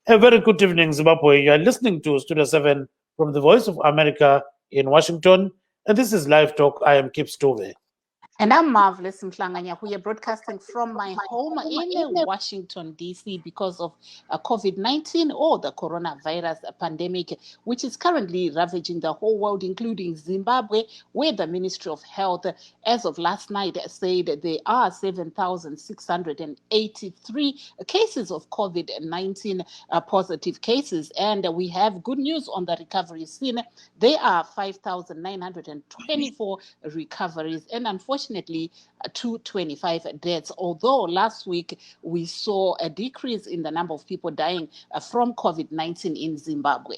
A very good evening, Zimbabwe. You are listening to Studio 7 from the Voice of America in Washington, and this is Live Talk. I am Kip Stove. And I'm Marvelous Mhlanganya, who are broadcasting from my home in Washington, D.C. because of COVID-19 or the coronavirus pandemic, which is currently ravaging the whole world, including Zimbabwe, where the Ministry of Health, as of last night, said there are 7,683 cases of COVID-19 positive cases. And we have good news on the recovery scene. There are 5,924 recoveries, and unfortunately, 225 deaths, although last week we saw a decrease in the number of people dying from COVID-19 in Zimbabwe.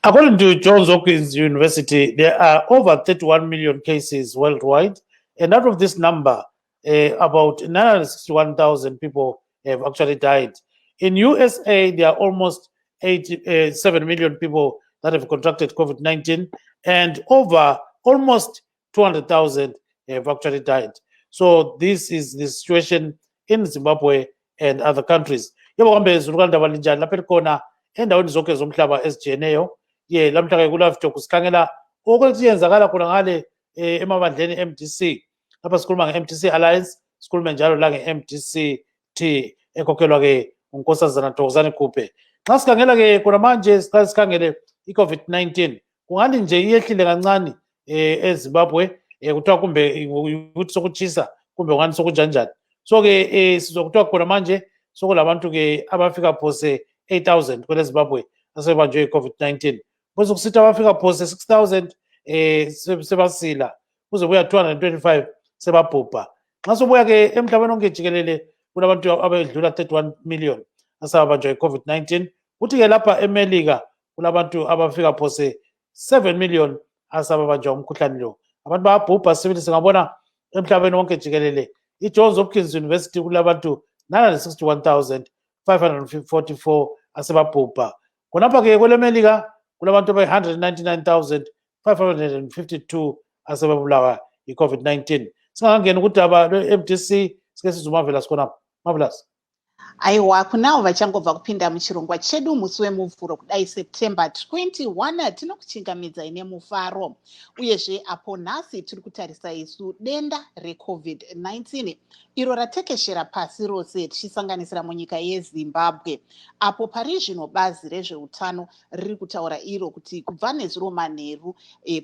According to Johns Hopkins University, there are over 31 million cases worldwide, and out of this number, about 961,000 people have actually died. In USA, there are almost 87 million people that have contracted COVID-19, and over almost 200,000 have actually died. So this is the situation in Zimbabwe and other countries. Yebo kambe izulukanda balinjani lapha khona endaweni zonke zomhlaba ezijiyeneyo. Ye lamhla ke kuLiveTalk sikhangela ukuthi yenzakala khona ngale emabandleni MDC. Lapha sikhuluma ngeMDC Alliance, sikhuluma njalo la ngeMDC ekhokhelwa ke uNkosazana Thokozani Kuphe. Xa sikhangela ke khona manje sikhangele iCovid-19 kungani nje iyehlile kancane eZimbabwe kuthiwa kumbe ukuthi sokutshisa kumbe ngani sokunjanjani. So ke sizokuthiwa khona manje sokulabantu ke abafika phose 8,000 kwele Zimbabwe asebanjwe iCovid-19. Bese kusithi abafika phose 6,000 sebasila kuze buya 225 sebabhubha. Xa sobuya ke emhlabeni onke jikelele kunabantu abedlula 31 million asabanjwe iCovid-19. Uthi ke lapha eMelika kulabantu abafika phose 7 million asabanjwa umkhuhlane lo. Abantu bayabhubha sibili singabona emhlabeni wonke jikelele. IJohns Hopkins University kulabantu 961,544 asebabhubha. Khonapha ke kweleMelika kulabantu abayi-199,552 asebabulawa yi-COVID-19. Singangena ukuthi MDC sike sizumavela sikhonapha. Marvelous. Aiwa kunavo vachangobva kupinda muchirongwa chedu musi wemuvhuro kudai September 21 tinokuchingamidza ine mufaro uyezve apo nhasi tiri kutarisa isu denda reCovid-19 iro ratekeshera pasi rose tichisanganisira munyika yeZimbabwe apo pari zvino bazi rezveutano riri kutaura iro kuti kubva nezuro manheru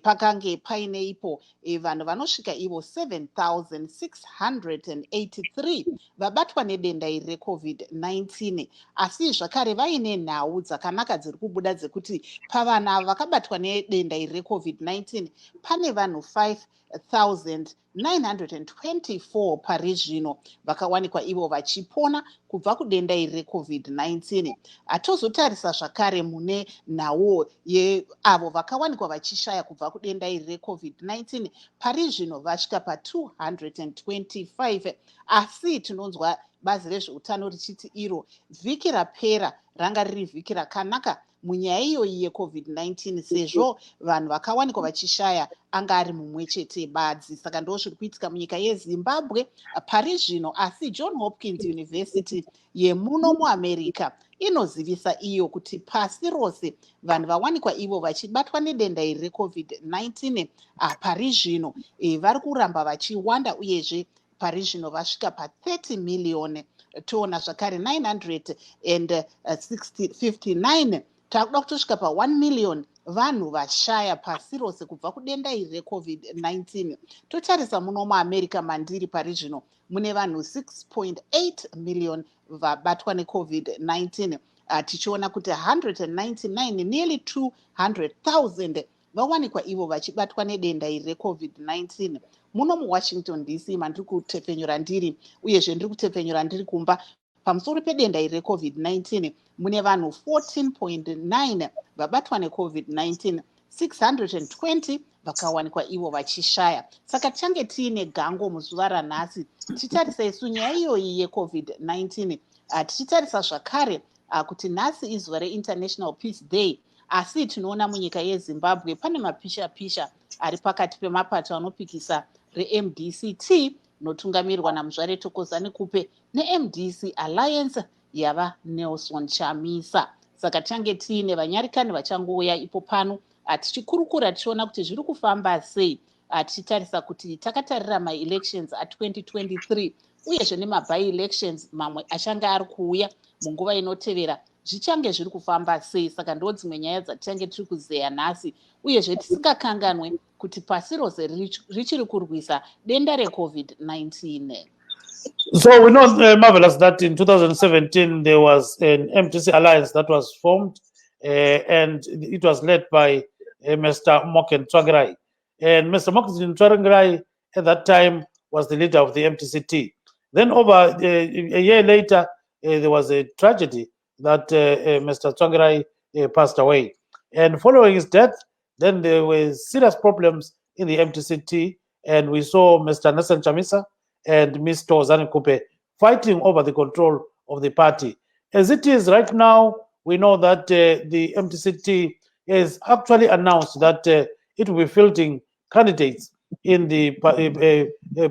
pakange paine ipo vanhu vanosvika ivo 7,683 vabatwa nedenda iri reCovid-19 asi zvakare vaine nhau dzakanaka dziri kubuda dzekuti pavana vakabatwa nedenda iri reCovid-19 pane vanhu 5,924 pari zvino vakawanikwa ivo vachipona kubva kudenda iri reCovid-19. Atozotarisa zvakare mune nhau yeavo vakawanikwa vachishaya kubva kudenda iri reCovid-19 pari zvino vasvika pa225 asi tinonzwa bazi rezveutano richiti iro vhiki rapera ranga riri vhiki rakanaka munyaya iyoyi yeCovid-19 sezvo vanhu vakawanikwa vachishaya anga ari mumwe chete badzi. Saka ndo zviri kuitika munyika yeZimbabwe pari zvino asi Johns Hopkins University yemuno muAmerica inozivisa iyo kuti pasi rose vanhu vawanikwa ivo vachibatwa nedenda iri reCovid-19 pari zvino vari kuramba vachiwanda uyezve pari zvino vasvika pa30 million. Toona zvakare 959 takuda kutosvika pa1 million vanhu vashaya pasi rose kubva kudenda iri reCovid-19. Totarisa muno muAmerica mandiri pari zvino mune vanhu 6.8 million vabatwa neCovid-19 tichiona kuti 199 nearly 200,000 vawanikwa ivo vachibatwa nedenda iri reCovid-19 muno muWashington DC mandiri kutepfenyura ndiri uyezve ndiri kutepfenyura ndiri kumba pamusoro pedenda iri reCovid-19 mune vanhu 14.9 vabatwa neCovid-19 620 vakawanikwa ivo vachishaya. Saka tichange tiine gango muzuva ranhasi tichitarisa isu nyaya iyoyi yeCovid-19 tichitarisa zvakare kuti nhasi izuva reInternational Peace Day asi tinoona munyika yeZimbabwe pane mapisha ari pakati pemapato anopikisa reMDC notungamirwa naMuzvare Thokozani Kuphe neMDC Alliance yava Nelson Chamisa. Saka tange tiine vanyarikani vachangouya ipo pano tichikurukura tichiona kuti zviri kufamba sei, tichitarisa kuti takatarira maelections a2023 uyezve nemaby-elections mamwe achange ari kuuya munguva inotevera zvichange zviri kufamba sei. Saka ndo dzimwe nyaya dzatichange tiri kuzeya nhasi, uyezve tisingakanganwe kuti pasi rose richiri kurwisa denda reCovid-19. So we know, Marvelous, that in 2017 there was an MDC Alliance that was formed, and it was led by Mr. Moken Tsvangirai. And Mr. Moken Tsvangirai at that time was the leader of the MDCT. Then over a year later, there was a tragedy that Mr. Tsvangirai passed away. And following his death, then there were serious problems in the MDCT, and we saw Mr. Nelson Chamisa and Ms. Tozani Kupe fighting over the control of the party. As it is right now, we know that the MDCT has actually announced that it will be fielding candidates in the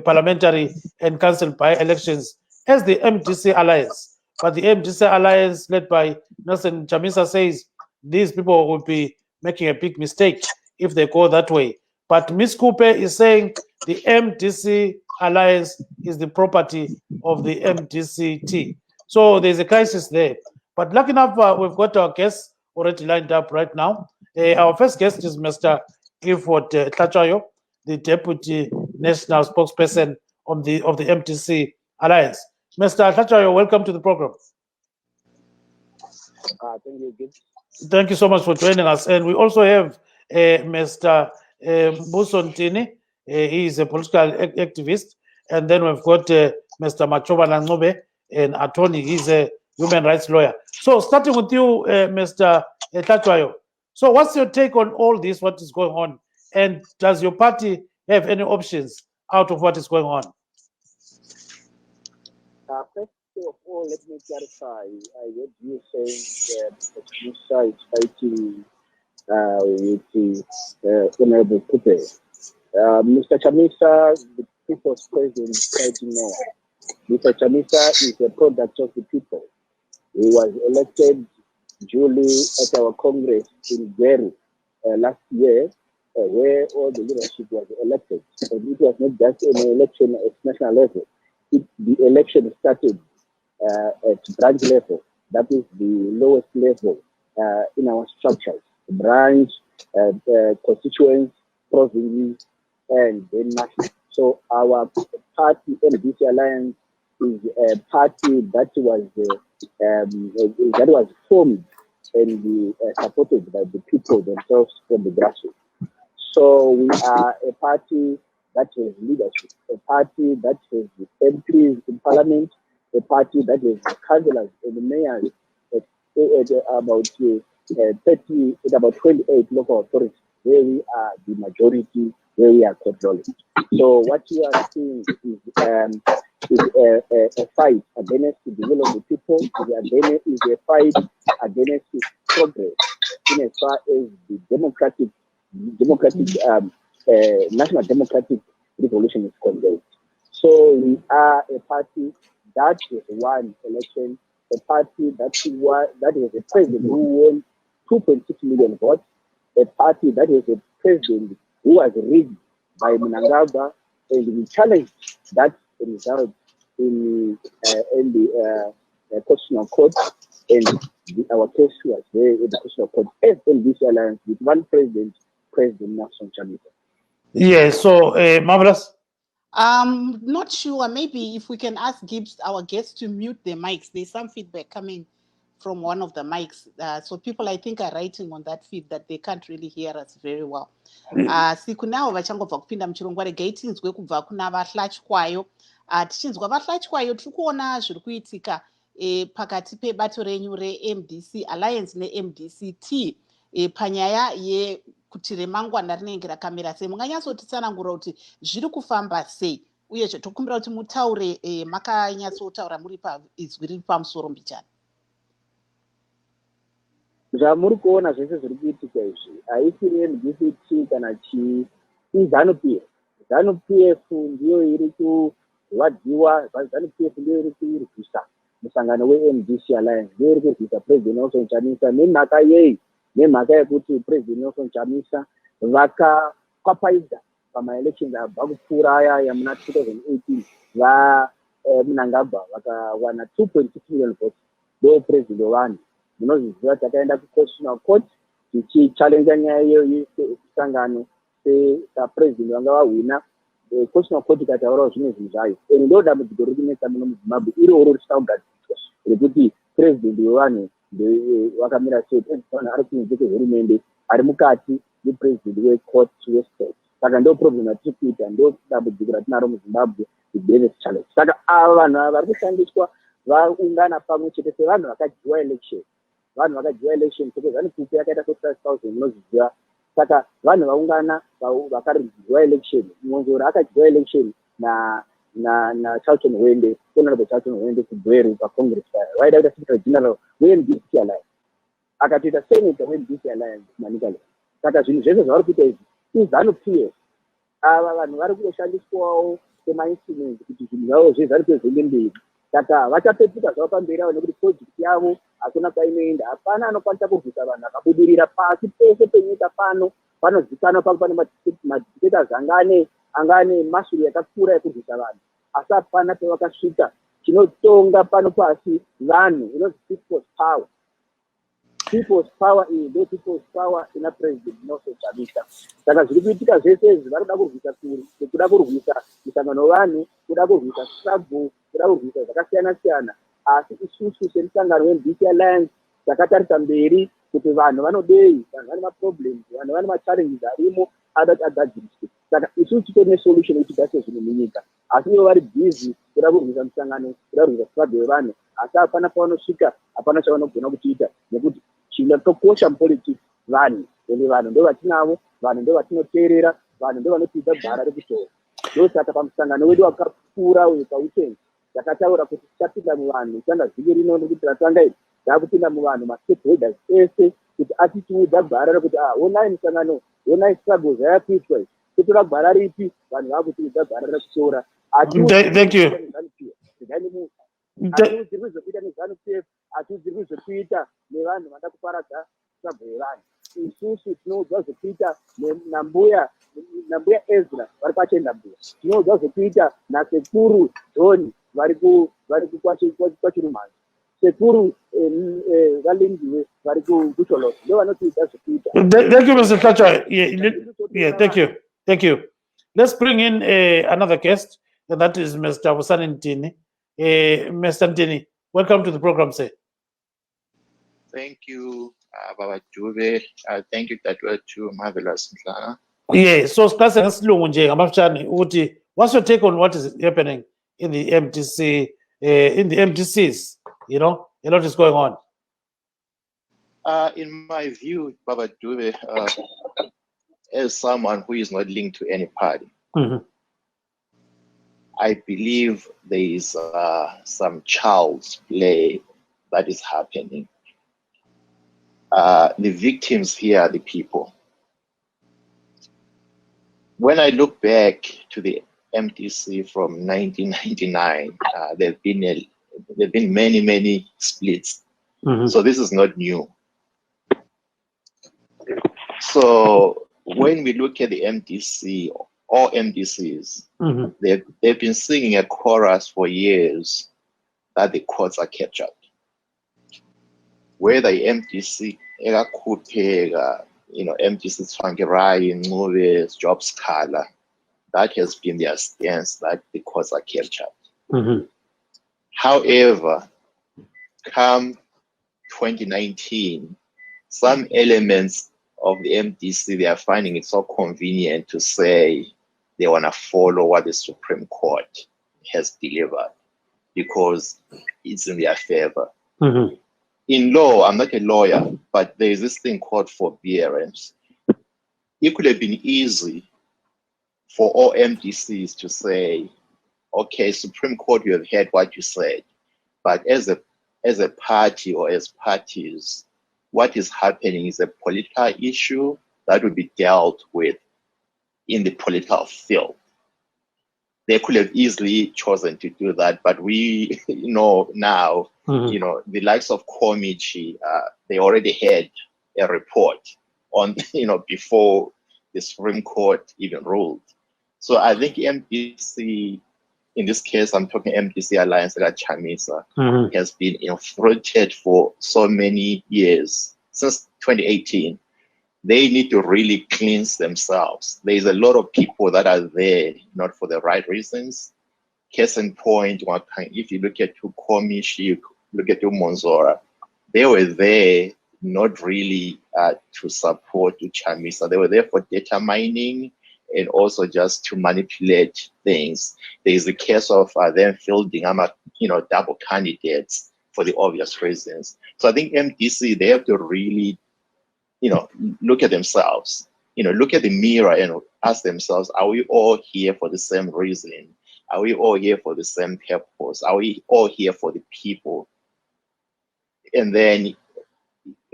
parliamentary and council by-elections as the MDC Alliance. But the MDC Alliance, led by Nelson Chamisa, says these people will be making a big mistake if they go that way. But Ms. Kupe is saying the MDC Alliance is the property of the MDCT. So there's a crisis there. But lucky enough, we've got our guests already lined up right now. Our first guest is Mr. Gifford Tlachayo, the Deputy National Spokesperson of the MDC Alliance. Mr. Tlachayo, welcome to the program. Thank you, Gibbs. Thank you so much for joining us. And we also have Mr. Busontini. He is a political activist. And then we've got Mr. Machoba Nangobe, an attorney. He's a human rights lawyer. So starting with you, Mr. Tlachayo. So what's your take on all this, what is going on? And does your party have any options out of what is going on? First of all, let me clarify. I heard you saying that Mr. is fighting with the Honorable Kupe. Mr. Chamisa, the people's president, fighting no one. Mr. Chamisa is a product of the people. He was elected duly at our Congress in Gweru last year, where all the leadership was elected. And it was not just an election at national level. The election started at branch level. That is the lowest level in our structures. Branch, constituents, provinces, and then national. So our party, MDC Alliance, is a party that was formed and supported by the people themselves from the grassroots. So we are a party that has leadership, a party that has MPs in parliament, a party that has councillors and mayors at about 28 local authorities, where we are the majority, where we are controlling. So what you are seeing is a fight against the will of the people, is a fight against progress in as far as the national democratic revolution is concerned. So we are a party that has won election, a party that has a president who won 2.6 million votes, a party that has a president who was rigged by Mnangagwa, and we challenged that result in the Constitutional Court, and our case was there in the Constitutional Court as MDC Alliance with one president, President Nelson Chamisa. Yeah, so Marvelous. Not sure. Maybe if we can ask Gibbs, our guests, to mute their mics. There's some feedback coming from one of the mics. So people, I think, are writing on that feed that they can't really hear us very well. Siku nao vachangobva kupinda muchirongwa regai tinzwe kubva kuna vahlatywayo. Tichinzwa vahlatywayo tiri kuona zviri kuitika pakati pebato renyu reMDC Alliance neMDCT panyaya yekuti remangwana rinenge rakamira sei. Munganyatsotitsanangura kuti zviri kufamba sei, uyezve tokumbira kuti mutaure makanyatsotaura muri paizwi riri pamusoro mbichana. Zvamuri kuona zvese zviri kuitika izvi haisiri MDCT kana chi iZANU-PF. ZANU-PF ndiyo iri kurwadziwa, ZANU-PF ndiyo iri kuirwisa. musangano we-MDC Alliance ndiri kurwisa President Nelson Chamisa nemhaka yei, nemhaka yekuti President Nelson Chamisa vakakwapaidza pama-elections abva kupfuura aya yamuna 2018 Munangagwa vakawana 2.6 million votes ndo president wevanhu. Munozviziva takaenda kuconstitutional court tichichallenja nyaya iyoyo yesangano sepresident vanga vahwina. Constitutional court ikataurawo zvimwe zvinhu zvayo, ende ndo dambudziko riri kunetsa muno muZimbabwe iroro risina kugadzirwa rekuti president wevanhu vakamira sei. President wevanhu ari kunze kwehurumende, ari mukati nepresident wecourt westate. Saka ndo problem yatiri kuita, ndo dambudziko ratinaro muZimbabwe, the biggest challenge. Saka ava vanhu ava vari kushandiswa vaungana pamwe chete sevanhu vakadyiwa election. Vanhu vakadyiwa election because vane kupe yakaita 45,000 munozviziva. Saka vanhu vaungana vakaryiwa election. Mwonzora akadyiwa election na Charlton Wende, honorable Charlton Wende kubweru pacongress paya. Waida kuita secretary general weMDC Alliance. Akatoita senator weMDC Alliance manikali. Saka zvinhu zvese zvavari kuita izvi izanu-pf. Ava vanhu vari kushandiswawo sema-instrument kuti zvinhu zvavo zvese vari kuzoende mberi. Saka vachapetuka zvavo pamberi avo nekuti project yavo hakuna kwainoenda. Hapana anokwanisa kurwisa vanhu akabudirira pasi pese penyika pano. Panozikanwa pangu pane madictators angane mashuru yakakura yekurwisa vanhu. Asi hapana pavakasvika chinotonga pano pasi vanhu, inonzi people's power. People's power is the people's power ina President Nelson Chamisa. Saka zviri kuitika zvese izvi vari kuda kurwisa kuri, kuda kurwisa misangano wevanhu, kuda kurwisa struggle, kuda kurwisa zvakasiyana-siyana. Asi isusu semusangano weMDC Alliance takatarisa mberi kuti vanhu vanodei, vanhu vane maproblems, vanhu vane machallenges arimo adati agadziriswe. Saka isusu titori nesolution yekuti tigadzire zvinhu munyika. Asi ivo vari busy kuda kurwisa musangano, kuda kurwisa struggle wevanhu. Asi hapana pavanosvika, hapana chavanogona kuchiita nekuti chinotokosha mupolitics vanhu, ende vanhu ndo vatinavo, vanhu ndo vatinoteerera, vanhu ndo vanotidza gwara rekutora. Ndosaka pamusangano wedu wakapfuura uyu pautenzi takataura kuti tichapinda muvanhu changa vhiki rino nekuti ratanga iri takupinda muvanhu mastakeholders ese kuti atitiudza gwara rekuti onai musangano, onai struggles yayakuitwa izvi, totora gwara ripi, vanhu vakutiudza gwara rekutora. Thank you. Hatiudzirwi zvekuita nezanu-pf, hatiudzirwi zvekuita nevanhu vada kuparadza struggle yevanhu. Isusu tinoudzwa zvekuita nambuya Ezra vari kwachenda mbuya, tinoudzwa zvekuita nasekuru John vari kwachirumanzi, sekuru valindiwe vari kucholosi, ndo vanotiudza zvekuita. Thank you, Mr. Thatcher. Yeah, thank you. Let's bring in another guest, and that is Mr. Wusani Ntini. Mr. Ntini, welcome to the program, sir. Thank you, Baba Jube. Thank you, that were too marvelous. Yeah, so what's your take on what is happening in the MDC, in the MDCs? You know, a lot is going on. In my view, Baba Jube, as someone who is not linked to any party, I believe there is some child's play that is happening. The victims here are the people. When I look back to the MDC from 1999, there have been many splits. So this is not new. So when we look at the MDC, all MDCs, they've been singing a chorus for years that the courts are captured. Whether the MDC, MDC Twangirai, movies, jobs color, that has been their stance that the courts are captured. However, come 2019, some elements of the MDC, they are finding it so convenient to say they want to follow what the Supreme Court has delivered because it's in their favor. In law, I'm not a lawyer, but there is this thing called forbearance. It could have been easy for all MDCs to say, okay, Supreme Court, you have heard what you said, but as a party or as parties, what is happening is a political issue that will be dealt with in the political field. They could have easily chosen to do that, but we know now, the likes of Komichi, they already had a report on, before the Supreme Court even ruled. So I think MDC, in this case, I'm talking MDC Alliance, like Chamisa, has been infiltrated for so many years, since 2018. They need to really cleanse themselves. There's a lot of people that are there not for the right reasons. Case in point, if you look at Komichi, look at Monzora, they were there not really to support Chamisa. They were there for data mining and also just to manipulate things. There is a case of them fielding double candidates for the obvious reasons. So I think MDC, they have to really look at themselves, look at the mirror and ask themselves, are we all here for the same reason? Are we all here for the same purpose? Are we all here for the people? And then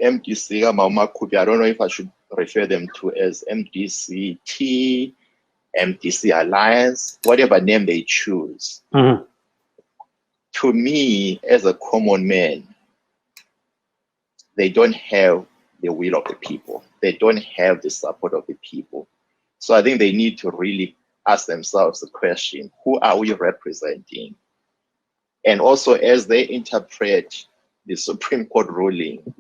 MDC, I don't know if I should refer them to as MDCT, MDC Alliance, whatever name they choose. To me, as a common man, they don't have the will of the people. They don't have the support of the people. So I think they need to really ask themselves the question, who are we representing? And also, as they interpret the Supreme Court ruling,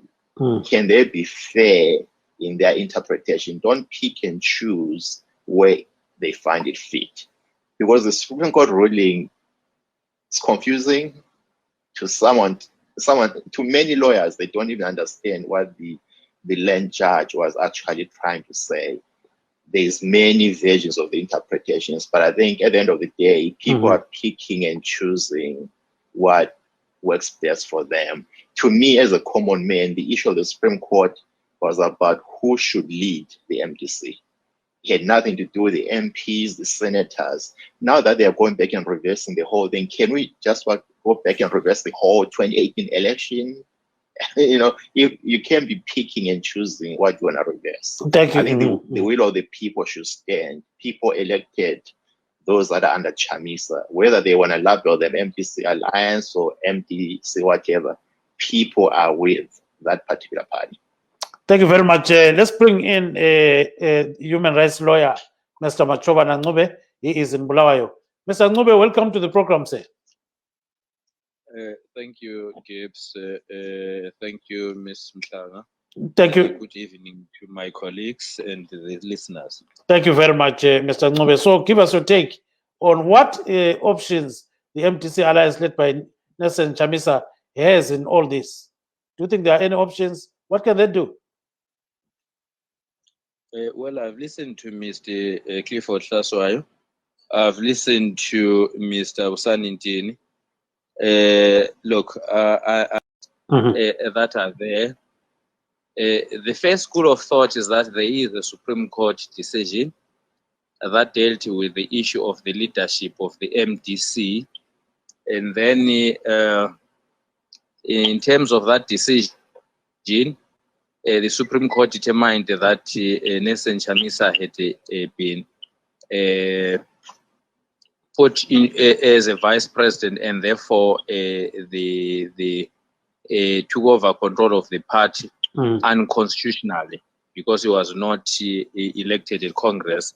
can they be fair in their interpretation? Don't pick and choose where they find it fit. Because the Supreme Court ruling is confusing to to many lawyers. They don't even understand what the land judge was actually trying to say. There's many versions of the interpretations, but I think at the end of the day, people are picking and choosing what works best for them. To me, as a common man, the issue of the Supreme Court was about who should lead the MDC. It had nothing to do with the MPs, the senators. Now that they are going back and reversing the whole thing, can we just go back and reverse the whole 2018 election? You can't be picking and choosing what you want to reverse. Thank you. I think the will of the people should stand. People elected those that are under Chamisa, whether they want to label them MDC Alliance or MDC whatever, people are with that particular party. Thank you very much. Let's bring in a human rights lawyer, Mr. Machoba Nangube. He is in Bulawayo. Mr. Nangube, welcome to the program, sir. Thank you, Gibbs. Thank you, Ms. Mhlanga. Thank you. Good evening to my colleagues and the listeners. Thank you very much, Mr. Nangube. So give us your take on what options the MDC Alliance led by Nelson Chamisa has in all this. Do you think there are any options? What can they do? Well, I've listened to Mr. Clifford Hlaswayo. I've listened to Mr. Usani Ntini. Look, that are there. The first school of thought is that there is a Supreme Court decision that dealt with the issue of the leadership of the MDC. And then in terms of that decision, the Supreme Court determined that Nelson Chamisa had been put in as a vice president, and therefore the took over control of the party unconstitutionally, because he was not elected in Congress.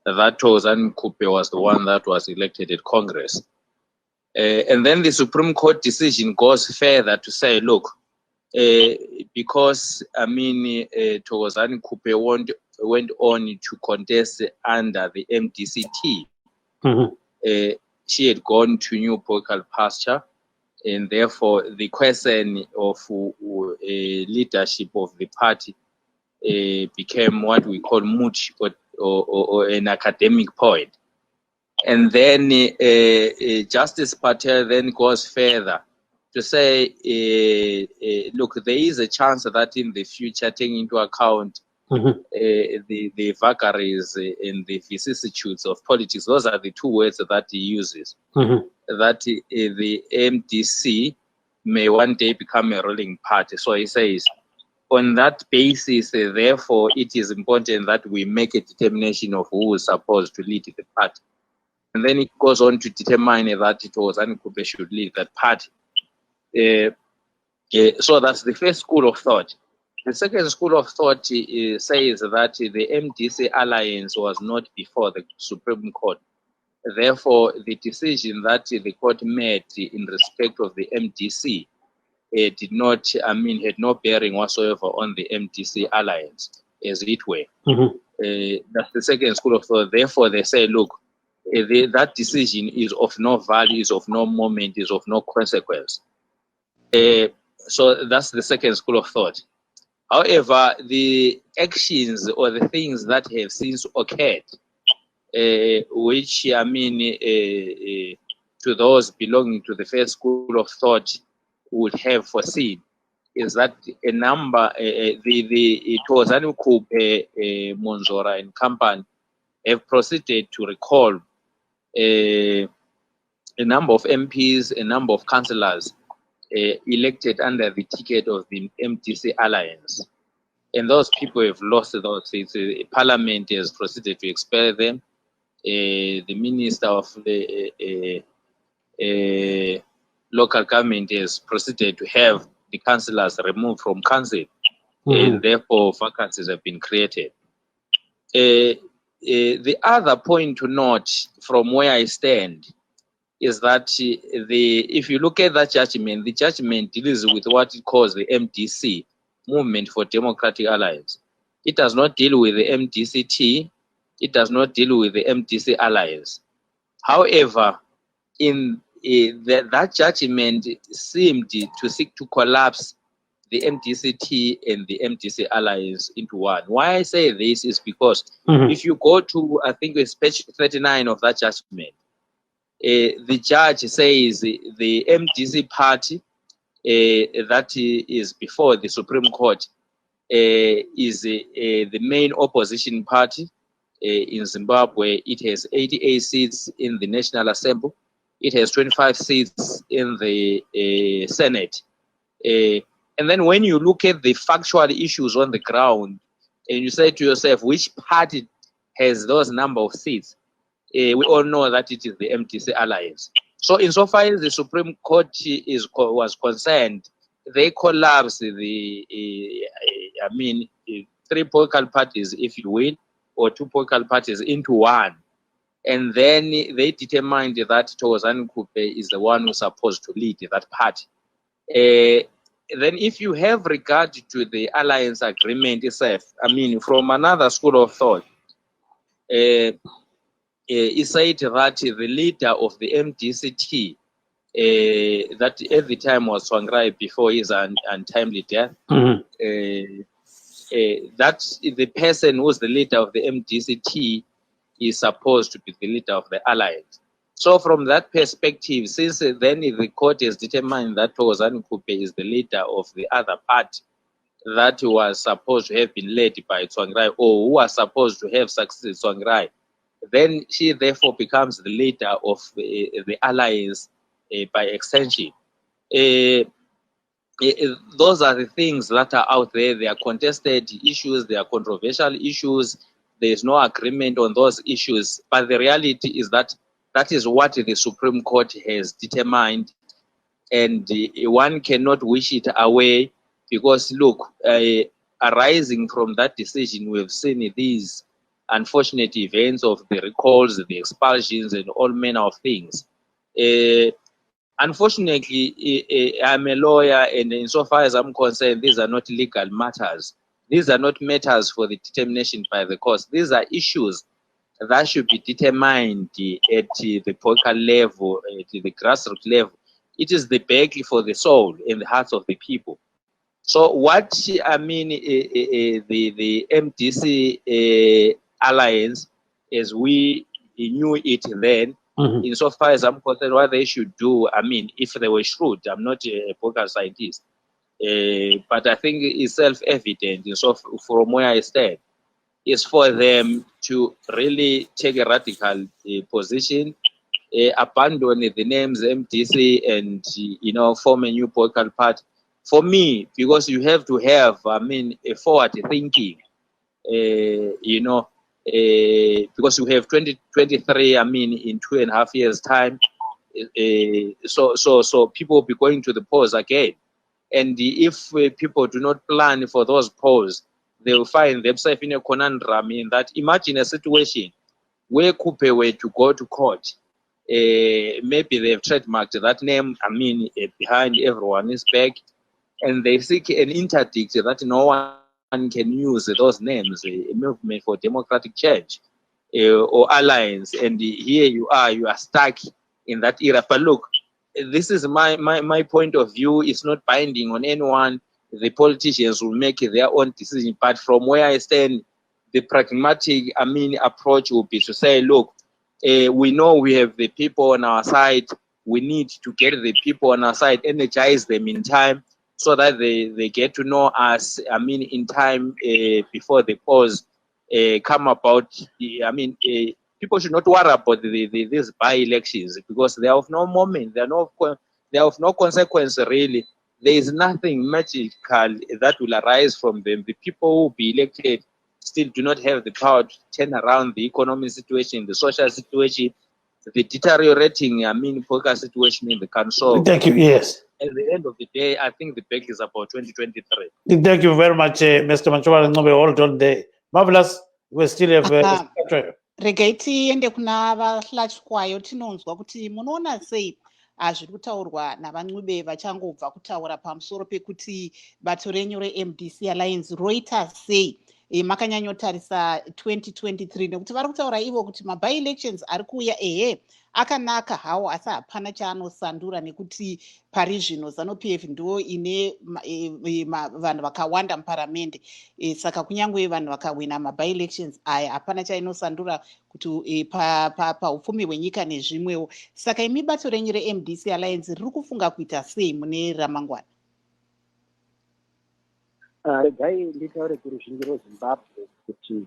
That Thokozani Kupe was the one that was elected in Congress. And then the Supreme Court decision goes further to say, look, because Thokozani Kupe went on to contest under the MDCT. She had gone to new political pasture, and therefore the question of leadership of the party became what we call moot or an academic point. And then Justice Patel then goes further to say, look, there is a chance that in the future, taking into account the vagaries and the vicissitudes of politics, those are the two words that he uses, that the MDC may one day become a ruling party. So he says, on that basis, therefore, it is important that we make a determination of who is supposed to lead the party. And then it goes on to determine that Thokozani Kupe should lead that party. So that's the first school of thought. The second school of thought says that the MDC Alliance was not before the Supreme Court. Therefore, the decision that the court made in respect of the MDC did not, had no bearing whatsoever on the MDC Alliance, as it were. That's the second school of thought. Therefore, they say, look, that decision is of no value, is of no moment, is of no consequence. So that's the second school of thought. However, the actions or the things that have since occurred, which to those belonging to the first school of thought would have foreseen, is that a number, the Thokozani Kupe, Monzora and company have proceeded to recall a number of MPs, a number of councillors elected under the ticket of the MDC Alliance. And those people have lost those seats. Parliament has proceeded to expel them. The Minister of the local government has proceeded to have the councillors removed from council. And therefore vacancies have been created. The other point to note from where I stand is that if you look at that judgment, the judgment deals with what it calls the MDC, Movement for Democratic Alliance. It does not deal with the MDCT. It does not deal with the MDC Alliance. However, in that judgment seemed to seek to collapse the MDCT and the MDC Alliance into one. Why I say this is because if you go to, I think it's page 39 of that judgment, the judge says the MDC party that is before the Supreme Court is the main opposition party in Zimbabwe. It has 88 seats in the National Assembly. It has 25 seats in the Senate. And then when you look at the factual issues on the ground and you say to yourself, which party has those number of seats? We all know that it is the MDC Alliance. So insofar as the Supreme Court was concerned, they collapsed the, three political parties, if you will, or two political parties into one. And then they determined that Thokozani Kupe is the one who's supposed to lead that party. Then if you have regard to the alliance agreement itself, from another school of thought, it said that the leader of the MDCT, that at the time was Swangrai before his untimely death, that the person who's the leader of the MDCT is supposed to be the leader of the alliance. So from that perspective, since then the court has determined that Thokozani Kupe is the leader of the other party that was supposed to have been led by Tsvangirai, or who was supposed to have succeeded Tsvangirai, then she therefore becomes the leader of the alliance by extension. Those are the things that are out there. They are contested issues, they are controversial issues. There is no agreement on those issues. But the reality is that that is what the Supreme Court has determined, and one cannot wish it away, because look, arising from that decision, we've seen these unfortunate events of the recalls, the expulsions, and all manner of things. Unfortunately, I'm a lawyer, and insofar as I'm concerned, these are not legal matters. These are not matters for the determination by the courts. These are issues that should be determined at the political level, at the grassroots level. It is the battle for the soul and the hearts of the people. So what the MDC Alliance, as we knew it then, insofar as I'm concerned, what they should do, if they were shrewd, I'm not a political scientist, but I think it's self-evident. So from where I stand, is for them to really take a radical position, abandon the names MDC, and form a new political party. For me, because you have to have, a forward thinking, because we have 2023, I mean, in 2.5 years' time. So people will be going to the polls again. And if people do not plan for those polls, they will find themselves in a conundrum in that imagine a situation where Coupe were to go to court. Maybe they've trademarked that name, I mean, behind everyone's back, and they seek an interdict that no one can use those names, a movement for democratic change or alliance, and here you are stuck in that era. But look, this is my point of view. It's not binding on anyone. The politicians will make their own decision, but from where I stand, the pragmatic, I mean, approach will be to say, look, we know we have the people on our side. We need to get the people on our side, energize them in time so that they get to know us, I mean, in time before the polls come about. I mean, people should not worry about these by-elections because they are of no moment. They are of no consequence, really. There is nothing magical that will arise from them. The people who will be elected still do not have the power to turn around the economic situation, the social situation, the deteriorating, I mean, political situation in the country. Thank you. Yes. At the end of the day, I think the back is about 2023. Thank you very much, Mr. Manchwara. No, we all done there. Marvelous. We still have. Regai tiende kuna vahlatywayo tinonzwa kuti munoona sei zviri kutaurwa navan'ube vachangobva kutaura pamusoro pekuti bato renyu reMDC Alliance roita sei makanyanyotarisa 2023 nekuti vari kutaura ivo kuti maby-elections ari kuuya akanaka hawo asi hapana chaanosandura nekuti pari zvino ZANU-PF ndo ine vanhu vakawanda muparamende, saka kunyange vanhu vakawina maby-elections aya hapana chainosandura kuti paupfumi hwenyika nezvimwewo. Saka imi bato renyu reMDC Alliance riri kufunga kuita sei mune ramangwana? Regai nditaure kuruzhinji rweZimbabwe kuti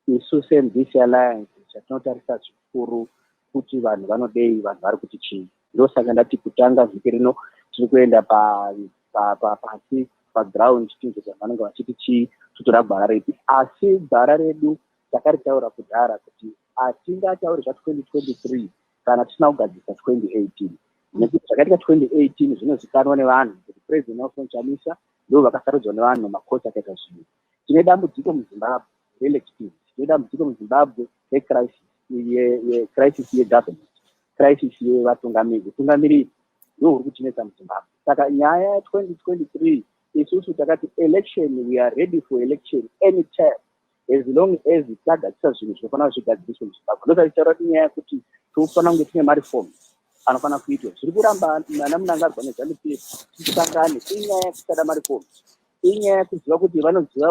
isu seMDC Alliance chatinotarisa zvikuru kuti vanhu vanodei, vanhu vari kuti chii. Ndosaka ndati kutanga vhiki rino tiri kuenda pasi paground tinzwa vanenge vachiti chii, tutora gwara repi. Asi gwara redu takaritaura kudhara kuti hatingatauri zva2023 kana tisina kugadzirisa 2018. Nekuti zvakaitika 2018 zvinozikanwa nevanhu kuti President Nelson Chamisa ndo vakasarudzwa nevanhu nemakosi akaita zvinhu. Tine dambudziko muZimbabwe reelections, tine dambudziko muZimbabwe crisis yegovernment, crisis yevatungamiriri. Utungamiriri ndo huri kutinetsa muZimbabwe. Saka nyaya ya 2023 isusu takati election, we are ready for election anytime as long as tagadzisa zvinhu zvinofanira zvigadziriswe muZimbabwe. Ndotaura kuti nyaya yekuti tofanira kunge tine mariforms anofanira kuitwa. Zviri kuramba ana Munangagwa neZANU-PF tisangane, inyaya yekusada mariforms, inyaya yekuziva kuti vanoziva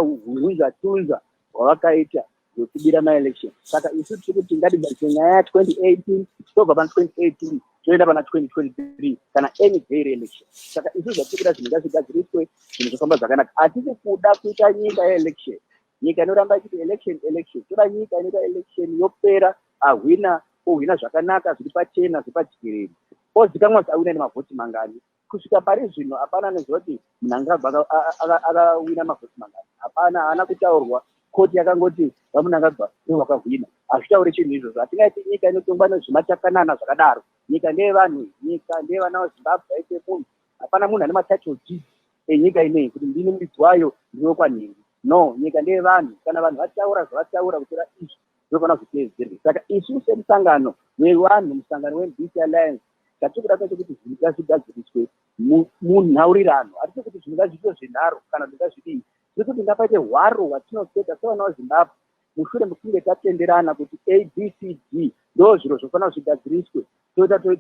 hunzva hwavakaita hwekubira maelection. Saka isu tiri kuti ngatigadzirise nyaya ya2018, tobva pana2018 toenda pana 2023 kana any day election. Saka isu zvatiri kuda zvinhu ngazvigadziriswe, zvinhu zvofamba zvakanaka. Hatisi kuda kuita nyika yeelection, nyika inoramba ichiti election. Toda nyika inoita election yopera, ahwina ohwina zvakanaka, zviri pachena, zviri pajikerere. Ozikamwa kuti awina nemavhoti mangani. Kusvika pari zvino hapana nezvoti Mnangagwa akawina mavhoti mangani. Hapana, haana kutaurwa. Koti yakangoti vaMunangagwa ndivo vakahwina. Hazvitauri chinhu izvozvo. Hatingaiti nyika inotongwa nezvimachakanana zvakadaro. Nyika ndeyevanhu, nyika ndeyevana veZimbabwe aite munhu. Hapana munhu ane matitle deeds enyika ineyi kuti ndini muridzi wayo ndinokwanhingi. No, nyika ndeyevanhu. Kana vanhu vataura zvavataura kutora izvi zvofanira zviteedzerwe. Saka isu semusangano wevanhu, musangano weMDC Alliance, chatiri kuda kuti zvinhu ngazvigadziriswe munhaurirano. Hatisi kuti zvinhu ngazviitwe zvenharo kana kuti ngazvidii. Tiri kuti ngapaite hwaro hwatinoseta sevana veZimbabwe mushure mekunge tatenderana kuti ABCD ndo zviro zvofanira zvigadziriswe,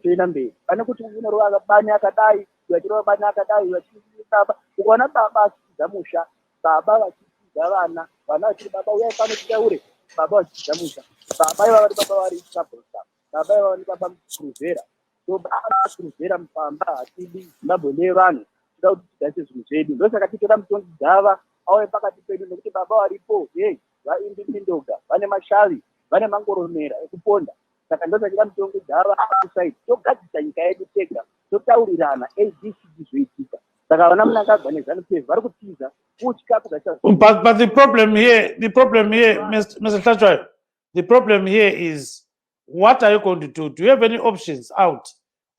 toenda mberi. Pane kuti unorova bani akadai, vachirova bani akadai, vachibaba. Ukaona baba achidza musha, baba vachidza vana vachiti baba uyai pano titaure, baba vachidza musha, baba ivava baba vari Kabulsa, baba ivava baba Kruzera. So baba Kruzera mupamba hatidi Zimbabwe nevanhu, toda kuti tigadzirise zvinhu zvedu. Ndosaka titora mutongi Gava auye pakati pedu nekuti baba varipo, vaimbi Mindoga, vane mashavi, vane mangoromera ekuponda. Saka ndosaka mutongi Gava akusaidi, togadzisa nyika yedu tega, totaurirana ABCD zvoitika. Saka vana Munangagwa neZANU-PF vari kutiza kutya kugadzisa. But the problem here, Mr. Hlatshwayo, The problem here is, what are you going to do? Do you have any options out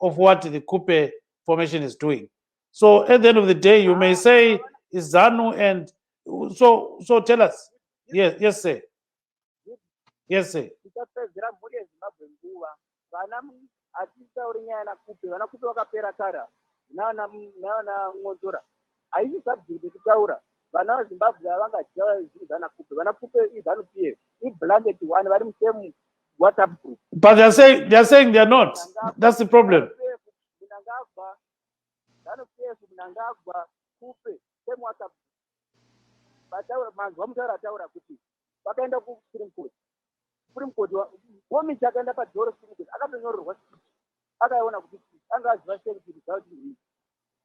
of what the Coupe formation is doing? So at the end of the day, you may say it's ZANU, and so tell us. Yes, sir. Yes, sir. Tichapedzera mhuri yeZimbabwe nguva vana hatitauri nyaya naKupe, vana Kupe vakapera kara naana Ng'onzora. Haisi subject kutaura vana veZimbabwe havangajaiva zvinhu zvanaKupe. Vana Kupe iZANU-PF, iblanket one, vari musemu WhatsApp group. But they're saying they're not. That's the problem. ZANU-PF Mnangagwa, Kupe, same WhatsApp. Vataura manzwa mutaura ataura kuti vakaenda kuSupreme Court. Supreme Court komiti akaenda padhoro Supreme Court akatonyorerwa speech, akaona kuti anga aziva sei kuti result iri.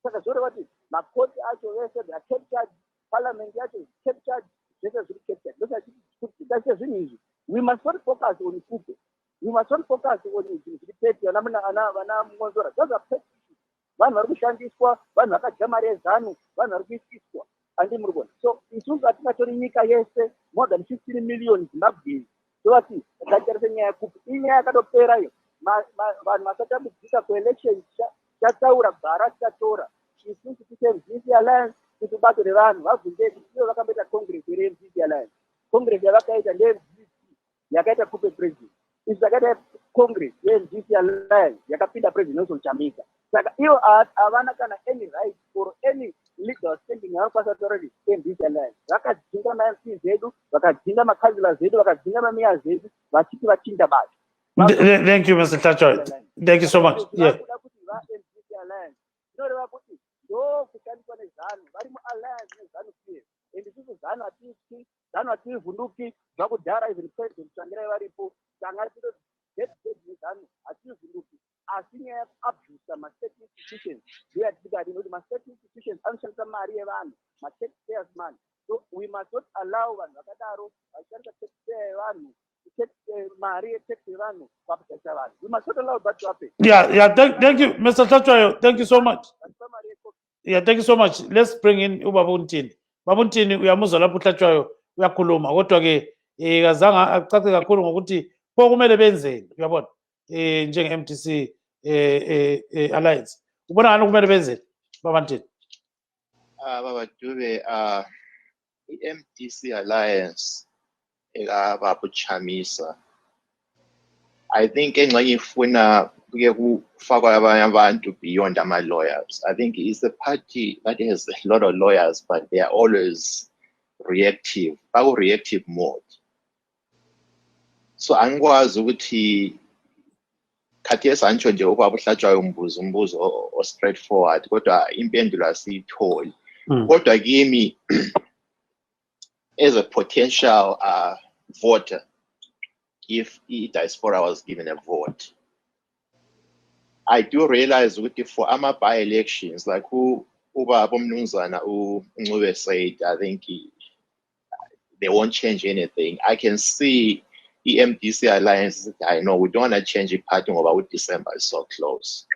Saka zvoreva kuti makoti acho vese they are captured, parliament yacho is captured, zvese zviri captured. Ndokuti kuti tigaise zvinhu izvi, we must not focus on Kupe. We must not focus on zvinhu zviri peti vana Ng'onzora. Those are pet issues. Vanhu vari kushandiswa, vanhu vakadya mari yeZANU, vanhu vari kuisiswa. Andi muri kuona. So isusu hatingatori nyika yese more than 15 million Zimbabweans. Toti tatarisa nyaya yaKupe, inyaya yakatopera iyo. Vanhu vasatambudzika kuelection chataura gara chatora. Isusu theMTC Alliance kuti bato revanhu vabvunze kuti ivo vakamboita congress yeMDC Alliance. Congress yavakaita ndeMDC yakaita Kupe president. Izvi zvakaita congress yeMDC Alliance yakapinda president Nelson Chamisa. Saka ivo havana kana any right or any legal standing yavanokwanisa kutaura kuti MDC Alliance vakadzinga ma-MP zedu, vakadzinga ma-councillors zedu, vakadzinga ma-mayor zedu, vachiti vachinda bato. Thank you, Mr. Tacho. Thank you so much. Yeah. MDC Alliance zvinoreva kuti ndokushandiswa neZANU, vari mualliance neZANU-PF. And isusu ZANU hatityi, ZANU hativhunduki, zvakudhara even president Tsvangirai varipo, tanga tiri neZANU hativhunduki. Asi nyaya yekuabhusa ma-state institutions ndoyatikadi nokuti ma-state institutions anoshandisa mari yevanhu, ma-taxpayers money. So we must not allow vanhu vakadaro vachishandisa taxpayer yevanhu, mari yetax yevanhu kuabhusa vanhu. We must not allow that to happen. Yeah. Thank you, Mr. Tacho. Thank you so much. Yeah, thank you so much. Let's bring in uBabuntini. Babuntini uyamuzwa lapho uHlatshwayo uyakhuluma, kodwa ke kazange acace kakhulu ngokuthi pho kumele benzeni, uyabona, njenge-MDC Alliance. Ubona ngani kumele benzeni, Babuntini? Baba Dube, i-MDC Alliance ekababa uChamisa, I think engxenye ifuna kuke kufakwa abanye abantu beyond ama-lawyers. I think it's a party that has a lot of lawyers, but they are always reactive, reactive mode. So angikwazi ukuthi khathesi antsho nje ubaba uHlatshwayo umbuzo o straightforward, kodwa impendulo asiyitholi. Kodwa kimi as a potential voter, if diaspora was given a vote, I do realize that for ama by-elections, like who ubaba uMnumzana uNcube said, I think they won't change anything. I can see the MDC Alliance, I know we don't want to change the party over December is so close.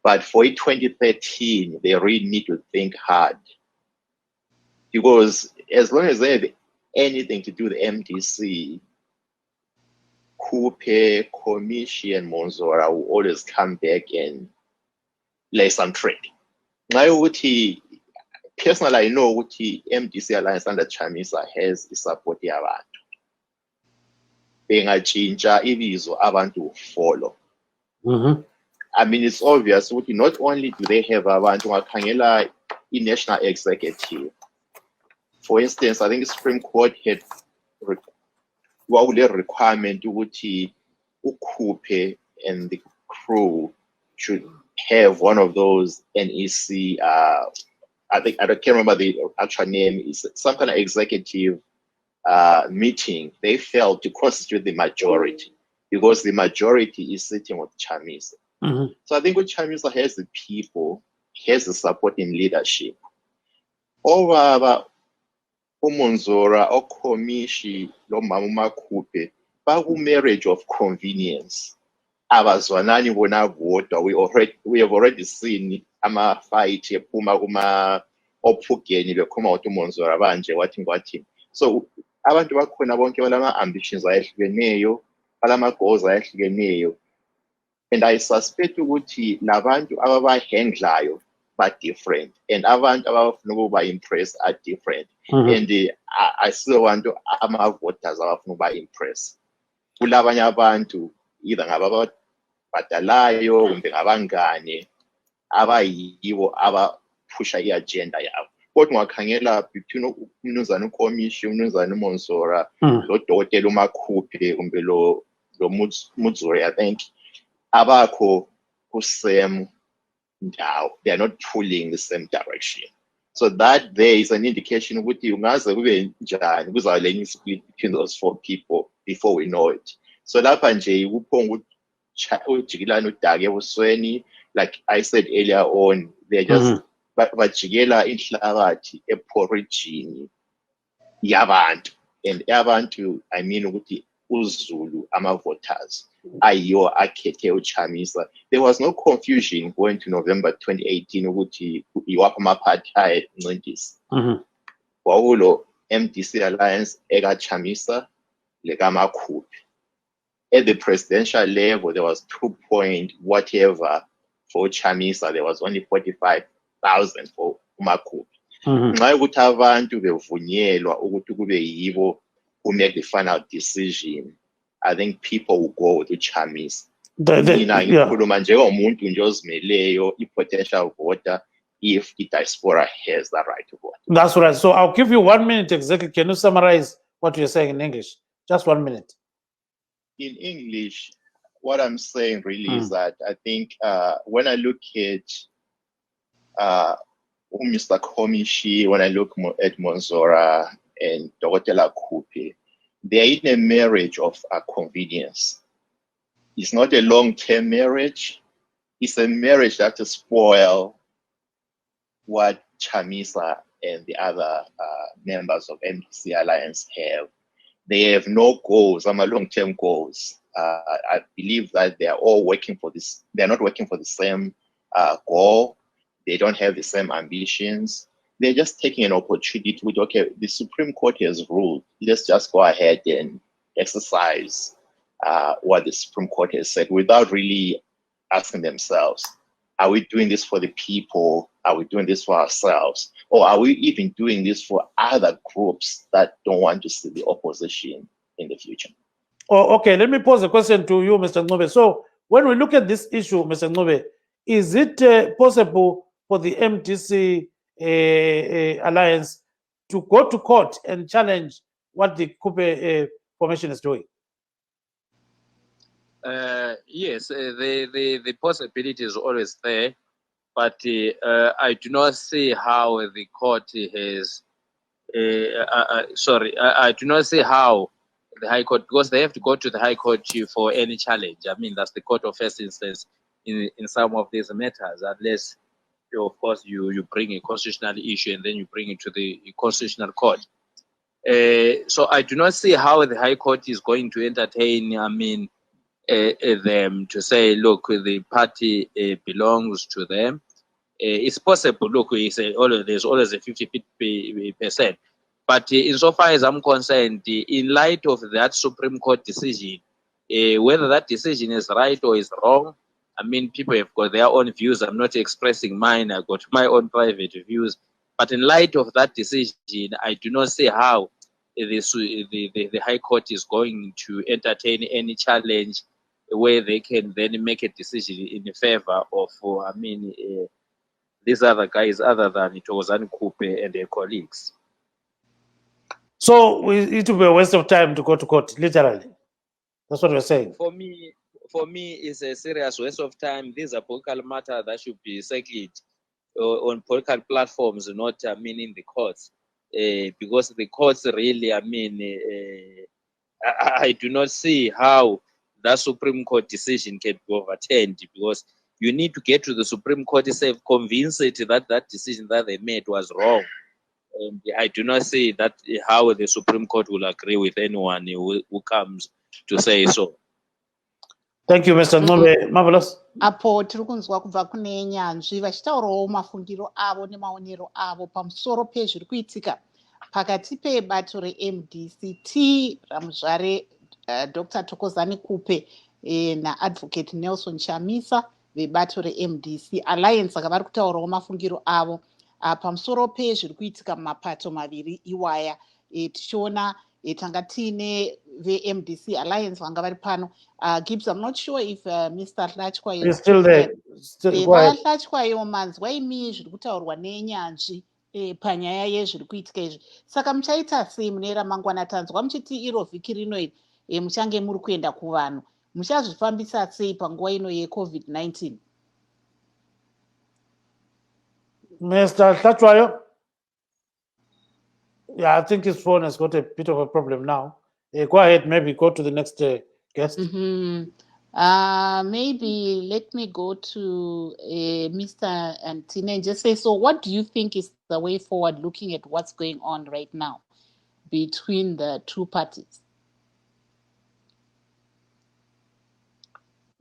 But for 2013, they really need to think hard. Because as long as they have anything to do with the MDC, Coupe, Commission, Ng'onzora will always come back and lay some trade. Personally, I know what the MDC Alliance under Chamisa has the support of abantu. Bengachinja ibizo abantu follow. I mean, it's obvious that not only do they have abantu ngakhangela i-national executive. For instance, I think the Supreme Court had a requirement ukuthi uKoupe and the crew should have one of those NEC, I can't remember the actual name, it's some kind of executive meeting. They failed to constitute the majority because the majority is sitting with Chamisa. So I think what Chamisa has the people, has the support in leadership. Over uMnumzana oKhomishi lo mama uMakhupe baku marriage of convenience. Abazwanani bona vote. We have already seen ama fight ephuma kuma ophugeni bekhoma ukuthi uMnumzana banje wathi. So abantu bakhona bonke balama ambitions ayehlukeneyo, balama goals ayehlukeneyo. And I suspect ukuthi labantu ababahandlayo ba different and abantu abafuna ukuba impress are different. And I still want to ama voters abafuna ukuba impress. Kulabanye abantu either ngababadalayo kumbe ngabangane abayibo abaphusha i-agenda yabo. Kodwa ungakhangela between umnumzana uKhomishi, umnumzana uMonsora, lo Dokotela uMakhuphe kumbe lo Mudzuri, I think abakho kusame ndawo. They are not pulling the same direction. So that there is an indication ukuthi ungaze kube njani kuzawulenye split between those four people before we know it. So lapha nje kuphonga ujikilana udake ebusweni, like I said earlier on, they're just bajikela inhlabathi eporridgini yabantu. And yabantu, I mean ukuthi uZulu ama-voters ayiyo akhethe uChamisa. There was no confusion going to November 2018 ukuthi iwapha ama-party ayincintisa. Wawulo MDC Alliance ekaChamisa lekaMakhuphe. At the presidential level, there was 2 point whatever for Chamisa. There was only 45,000 for Umakhuphe. Nxa ukuthi abantu bevunyelwa ukuthi kube yibo who make the final decision, I think people will go with Chamisa. Mina ngikhuluma njengomuntu nje ozimeleyo i-potential voter if the diaspora has the right to vote. That's right. So I'll give you 1 minute exactly. Can you summarize what you're saying in English? Just 1 minute. In English, what I'm saying really is that I think when I look at Mr. Khomishi, when I look at Monsora and Dokotela Kupe, they're in a marriage of convenience. It's not a long-term marriage. It's a marriage that will spoil what Chamisa and the other members of MDC Alliance have. They have no goals, long-term goals. I believe that they are all working for this. They're not working for the same goal. They don't have the same ambitions. They're just taking an opportunity to, okay, the Supreme Court has ruled. Let's just go ahead and exercise what the Supreme Court has said without really asking themselves, are we doing this for the people? Are we doing this for ourselves? Or are we even doing this for other groups that don't want to see the opposition in the future? Oh, okay, let me pose a question to you, Mr. Ncube. So when we look at this issue, Mr. Ncube, is it possible for the MDC Alliance to go to court and challenge what the Kupe formation is doing? Yes, the possibility is always there, but I do not see how the court has. I do not see how the High Court, because they have to go to the High Court for any challenge. I mean, that's the court of first instance in some of these matters, unless of course you bring a constitutional issue and then you bring it to the constitutional court. So I do not see how the High Court is going to entertain, I mean, them to say, look, the party belongs to them. It's possible, look, we say there's always a 50%. But insofar as I'm concerned, in light of that Supreme Court decision, whether that decision is right or is wrong, I mean, people have got their own views. I'm not expressing mine. I've got my own private views. But in light of that decision, I do not see how the High Court is going to entertain any challenge where they can then make a decision in favor of, I mean, these other guys other than Tozani Kupe and their colleagues. So it will be a waste of time to go to court, literally. That's what we're saying. For me, it's a serious waste of time. These are political matters that should be settled on political platforms, not, I mean, in the courts. Because the courts really, I mean, I do not see how that Supreme Court decision can be overturned, because you need to get to the Supreme Court to say, convince it that that decision that they made was wrong. And I do not see that how the Supreme Court will agree with anyone who comes to say so. Thank you, Mr. Ncube. Marvelous. Apo tiri kunzwa kubva kune nyanzvi vachitaurawo mafungiro avo nemaonero avo pamusoro pezviri kuitika pakati pebato reMDCT ramuzvare Dr. Thokozani Kupe naadvocate Nelson Chamisa vebato reMDC Alliance aka vari kutaurawo mafungiro avo pamusoro pezviri kuitika mumapato maviri iwaya. Tichiona tanga tiine veMDC Alliance vanga vari pano. Gibbs, I'm not sure if Mr. Hlachkwa is still there. Still quiet. Hlachkwayo manzwa imi zviri kutaurwa nenyanzvi panyaya yezviri kuitika izvi. Saka muchaita sei mune ramangwana? Tanzwa muchiti iro vhiki rino iri muchange muri kuenda kuvanhu, muchazvifambisa sei panguva ino yeCovid-19? Mr. Hlachwayo? Yeah, I think his phone has got a bit of a problem now. Go ahead, maybe go to the next guest. Maybe let me go to Mr. Antine and just say, so what do you think is the way forward looking at what's going on right now between the two parties?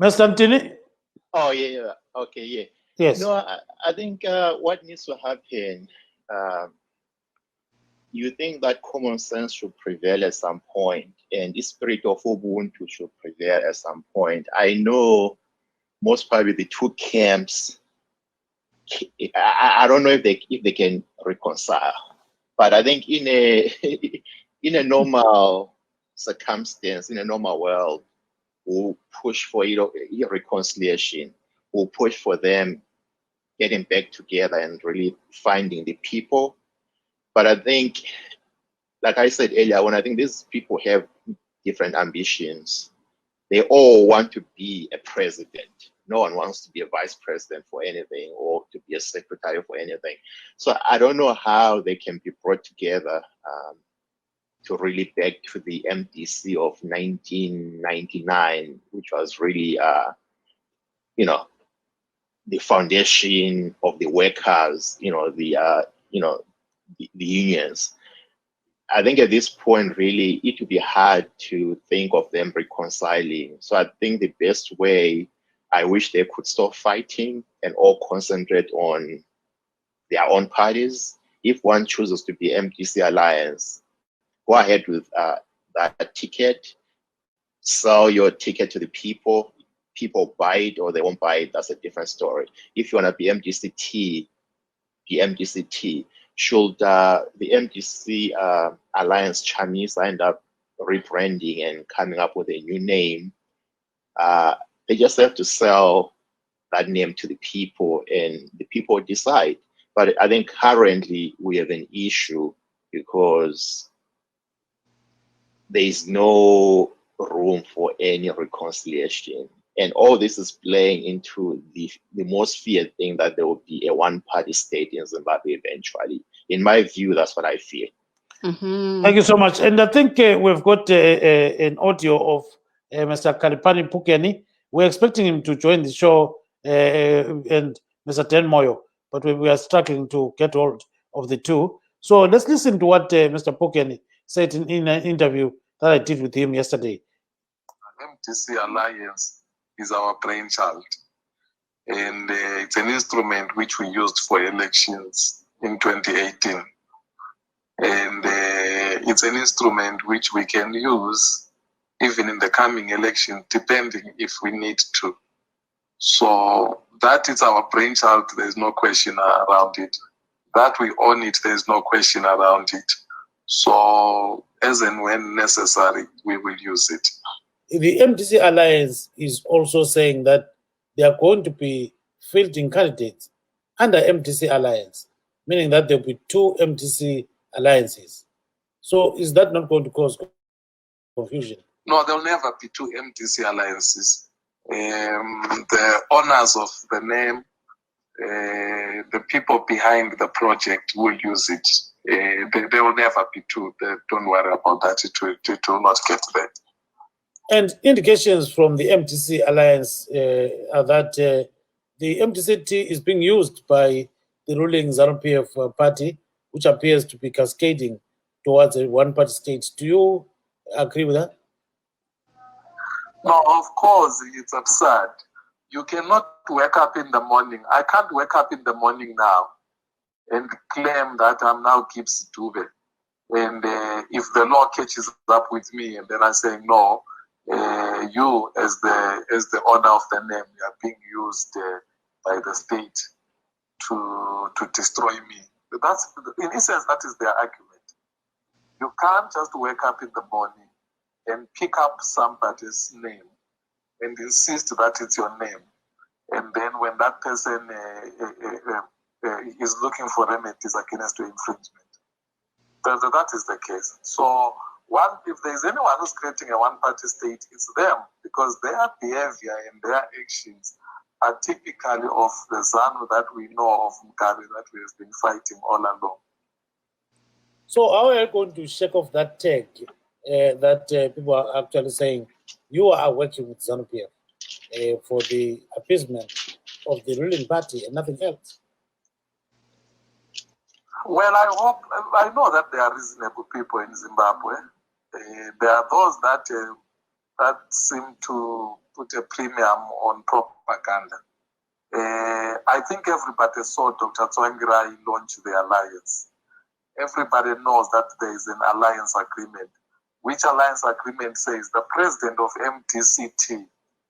Mr. Antine? Oh, yeah. Okay, yeah. Yes. No, I think what needs to happen, you think that common sense should prevail at some point, and the spirit of Ubuntu should prevail at some point. I know most probably the two camps, I don't know if they can reconcile, but I think in a normal circumstance, in a normal world, we'll push for reconciliation. We'll push for them getting back together and really finding the people. But I think, like I said earlier, when I think these people have different ambitions, they all want to be a president. No one wants to be a vice president for anything or to be a secretary for anything. So I don't know how they can be brought together to really back to the MDC of 1999, which was really, the foundation of the workers, the unions. I think at this point, really, it would be hard to think of them reconciling. So I think the best way, I wish they could stop fighting and all concentrate on their own parties. If one chooses to be MDC Alliance, go ahead with that ticket, sell your ticket to the people. People buy it or they won't buy it, that's a different story. If you want to be MDCT, be MDCT. Should the MDC Alliance Chamisa end up rebranding and coming up with a new name, they just have to sell that name to the people and the people decide. But I think currently we have an issue because there is no room for any reconciliation. And all this is playing into the most feared thing, that there will be a one-party state in Zimbabwe eventually. In my view, that's what I fear. Thank you so much. And I think we've got an audio of Mr. Kalipani Pukeni. We're expecting him to join the show and Mr. Ten Moyo, but we are struggling to get hold of the two. So let's listen to what Mr. Pukeni said in an interview that I did with him yesterday. MDC Alliance is our brainchild, and it's an instrument which we used for elections in 2018, and it's an instrument which we can use even in the coming election, depending if we need to. So that is our brainchild. There's no question around it. That we own it, there's no question around it. So as and when necessary, we will use it. The MDC Alliance is also saying that they are going to be fielding candidates under MDC Alliance, meaning that there will be two MDC alliances. So is that not going to cause confusion? No, there will never be two MDC alliances. The owners of the name, the people behind the project will use it. There will never be two. Don't worry about that. It will not get there. And indications from the MDC Alliance are that the MDCT is being used by the ruling ZANU-PF party, which appears to be cascading towards a one-party state. Do you agree with that? No, of course, it's absurd. You cannot wake up in the morning. I can't wake up in the morning now and claim that I'm now Gibbs Dube And if the law catches up with me, and then I say no, you as the owner of the name, you are being used by the state to destroy me. That's, in essence, that is their argument. You can't just wake up in the morning and pick up somebody's name and insist that it's your name. And then when that person is looking for remedies against your infringement, that is the case. So if there's anyone who's creating a one-party state, it's them, because their behavior and their actions are typically of the ZANU that we know of, Mugabe, that we have been fighting all along. So how are you going to shake off that tag that people are actually saying you are working with ZANU-PF for the appeasement of the ruling party and nothing else? Well, I know that there are reasonable people in Zimbabwe. There are those that seem to put a premium on propaganda. I think everybody saw Dr. Tsvangirai launch the alliance. Everybody knows that there is an alliance agreement, which alliance agreement says the president of MDCT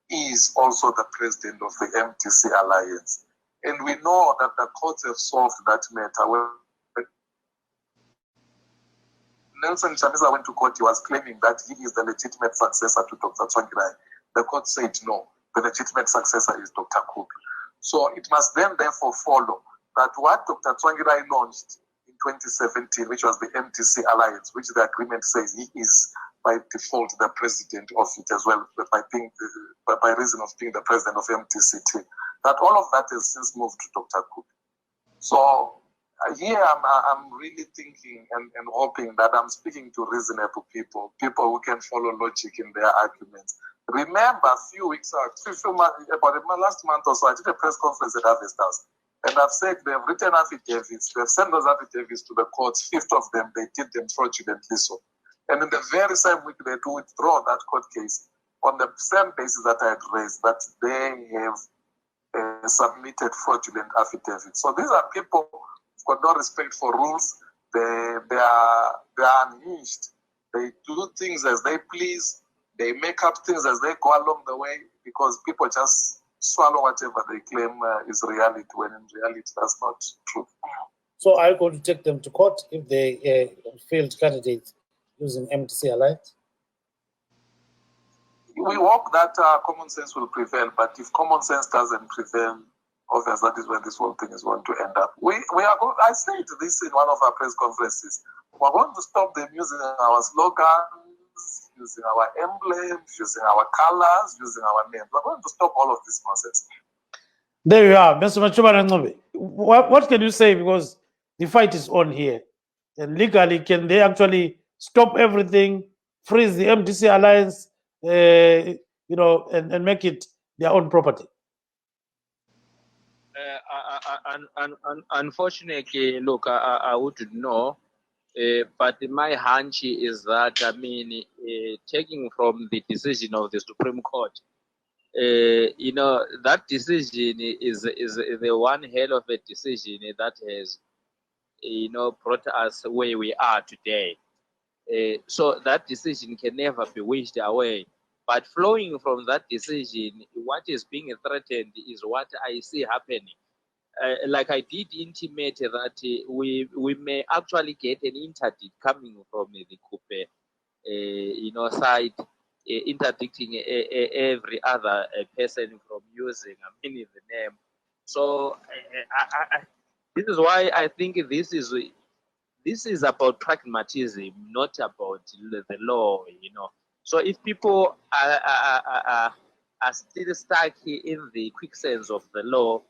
is also the president of the MDC Alliance. And we know that the courts have solved that matter. When Nelson Chamisa went to court, he was claiming that he is the legitimate successor to Dr. Tsvangirai. The court said no, the legitimate successor is Dr. Kubi. So it must then therefore follow that what Dr. Tsvangirai launched in 2017, which was the MDC Alliance, which the agreement says he is by default the president of it as well, by reason of being the president of MDCT, that all of that has since moved to Dr. Kubi. So here I'm really thinking and hoping that I'm speaking to reasonable people who can follow logic in their arguments. Remember, a few weeks ago, about the last month or so, I did a press conference at Harvest House, and I've said they've written affidavits, they've sent those affidavits to the courts, 5th of them, they did them fraudulently so. And in the very same week, they do withdraw that court case on the same basis that I had raised, that they have submitted fraudulent affidavits. So these are people who've got no respect for rules. They are unhinged. They do things as they please. They make up things as they go along the way, because people just swallow whatever they claim is reality, when in reality that's not true. So are you going to take them to court if they failed candidates using MDC Alliance? We hope that common sense will prevail, but if common sense doesn't prevail, obviously that is where this whole thing is going to end up. I said this in one of our press conferences. We're going to stop them using our slogans, using our emblems, using our colors, using our names. We're going to stop all of this nonsense. There you are, Mr. Machuba. What can you say, because the fight is on here, and legally can they actually stop everything, freeze the MDC Alliance, and make it their own property? Unfortunately, look, I wouldn't know, but my hunch is that, taking from the decision of the Supreme Court, that decision is the one hell of a decision that has, brought us where we are today. So that decision can never be wished away. But flowing from that decision, what is being threatened is what I see happening. Like I did intimate that we may actually get an interdict coming from the Kupe, side, interdicting every other person from using the name. So this is why I think this is about pragmatism, not about the law, So if people are still stuck in the quicksand of the law,